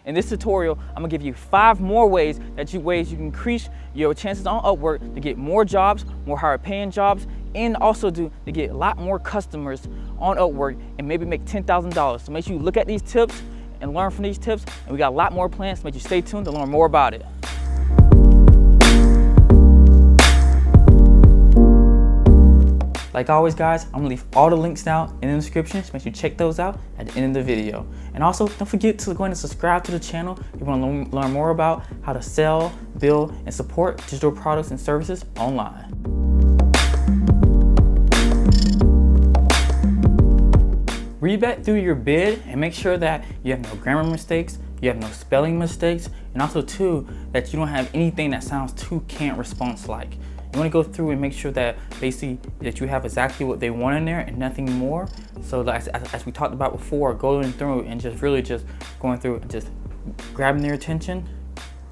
In this tutorial, I'm gonna give you 5 more ways you can increase your chances on Upwork to get more jobs, more higher paying jobs, and also to get a lot more customers on Upwork and maybe make $10,000. So make sure you look at these tips and learn from these tips, and we got a lot more plans, so make sure you stay tuned to learn more about it. Like always, guys, I'm gonna leave all the links down in the description, so make sure you check those out at the end of the video. And also, don't forget to go ahead and subscribe to the channel if you want to learn more about how to sell, build, and support digital products and services online. Read back through your bid and make sure that you have no grammar mistakes, you have no spelling mistakes, and also too, that you don't have anything that sounds too can't response-like. You want to go through and make sure that basically that you have exactly what they want in there and nothing more. So as we talked about before, going through and just really just going through and just grabbing their attention,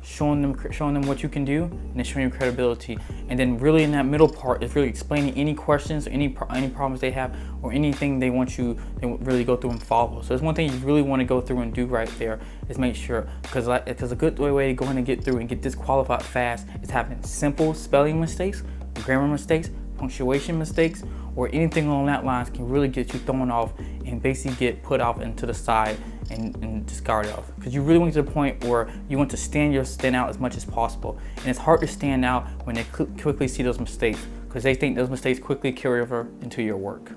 showing them what you can do, and then showing your credibility. And then really in that middle part is really explaining any questions or any problems they have or anything they want you to really go through and follow. So it's one thing you really want to go through and do right there is make sure, because a good way to go in and get through and get disqualified fast is having simple spelling mistakes, grammar mistakes, punctuation mistakes, or anything along that lines can really get you thrown off and basically get put off into the side and discarded off. Because you really want to get to the point where you want to stand out as much as possible. And it's hard to stand out when they quickly see those mistakes, because they think those mistakes quickly carry over into your work.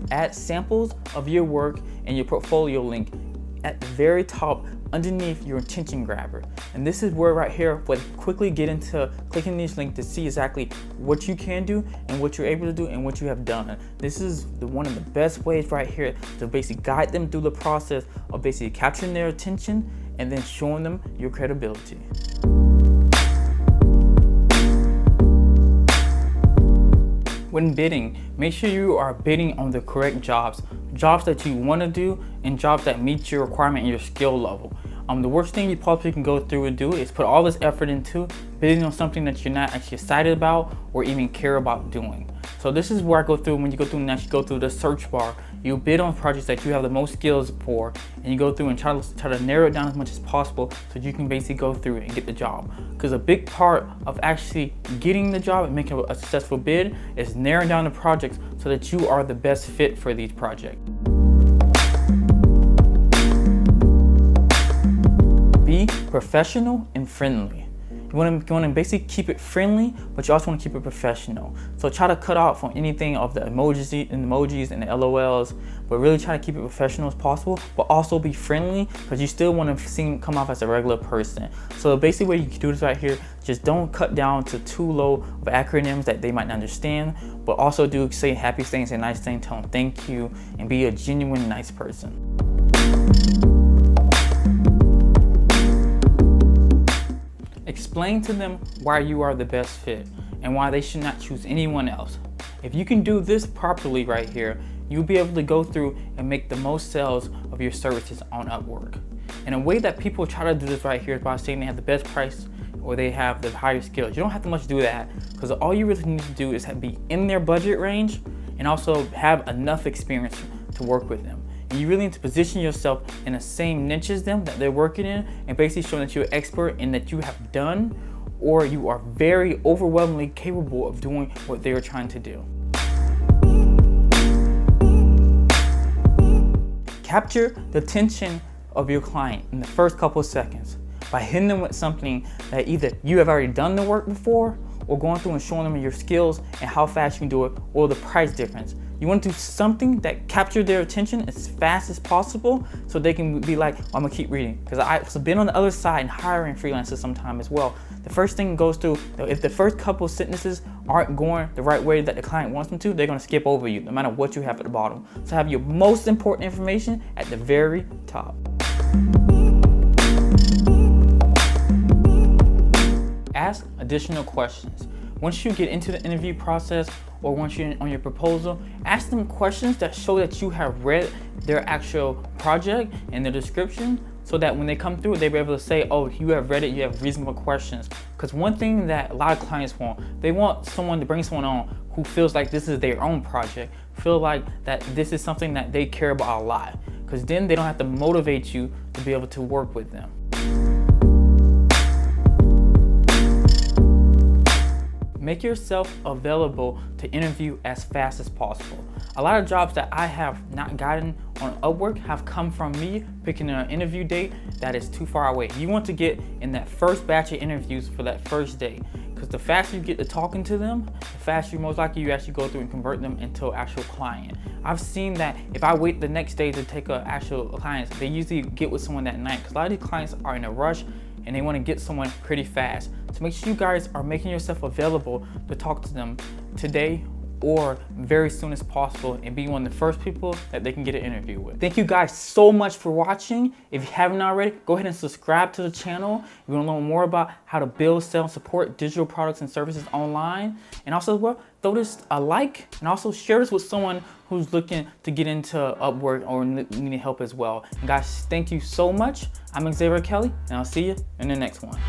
Add samples of your work and your portfolio link at the very top underneath your attention grabber. And this is where right here, but quickly get into clicking these links to see exactly what you can do and what you're able to do and what you have done. This is one of the best ways right here to basically guide them through the process of basically capturing their attention and then showing them your credibility. When bidding, make sure you are bidding on the correct jobs that you want to do and jobs that meet your requirement and your skill level. The worst thing you possibly can go through and do is put all this effort into bidding on something that you're not actually excited about or even care about doing. So this is where I go through when you go through and actually go through the search bar. You bid on projects that you have the most skills for, and you go through and try to narrow it down as much as possible so you can basically go through and get the job. Because a big part of actually getting the job and making a successful bid is narrowing down the projects so that you are the best fit for these projects. Be professional and friendly. You want to basically keep it friendly, but you also want to keep it professional. So try to cut out from anything of the emojis and the LOLs, but really try to keep it professional as possible, but also be friendly because you still want to come off as a regular person. So basically what you can do this right here, just don't cut down to too low of acronyms that they might not understand, but also do say happy things and nice things, tell them thank you, and be a genuine nice person. Explain to them why you are the best fit and why they should not choose anyone else. If you can do this properly right here, you'll be able to go through and make the most sales of your services on Upwork. And a way that people try to do this right here is by saying they have the best price or they have the higher skills. You don't have to much do that, because all you really need to do is be in their budget range and also have enough experience to work with them. And you really need to position yourself in the same niche as them that they're working in, and basically showing that you're an expert and that you have done or you are very overwhelmingly capable of doing what they're trying to do. Capture the attention of your client in the first couple of seconds by hitting them with something that either you have already done the work before, or going through and showing them your skills and how fast you can do it, or the price difference. You want to do something that captures their attention as fast as possible so they can be like, oh, I'm gonna keep reading. Because I've been on the other side and hiring freelancers sometime as well. The first thing goes through, if the first couple of sentences aren't going the right way that the client wants them to, they're gonna skip over you no matter what you have at the bottom. So have your most important information at the very top. Ask additional questions. Once you get into the interview process or once you're on your proposal, ask them questions that show that you have read their actual project and their description, so that when they come through, they'll be able to say, oh, you have read it, you have reasonable questions. Because one thing that a lot of clients want, they want someone to bring someone on who feels like this is their own project, feel like that this is something that they care about a lot, because then they don't have to motivate you to be able to work with them. Make yourself available to interview as fast as possible. A lot of jobs that I have not gotten on Upwork have come from me picking an interview date that is too far away. You want to get in that first batch of interviews for that first day, because the faster you get to talking to them, the faster most likely you actually go through and convert them into an actual client. I've seen that if I wait the next day to take an actual client, they usually get with someone that night, because a lot of these clients are in a rush and they want to get someone pretty fast. So make sure you guys are making yourself available to talk to them today or very soon as possible, and be one of the first people that they can get an interview with. Thank you guys so much for watching. If you haven't already, go ahead and subscribe to the channel if you want to learn more about how to build, sell, and support digital products and services online. And also, well, throw this a like, and also share this with someone who's looking to get into Upwork or needing help as well. And guys, thank you so much. I'm Xavier Kelly, and I'll see you in the next one.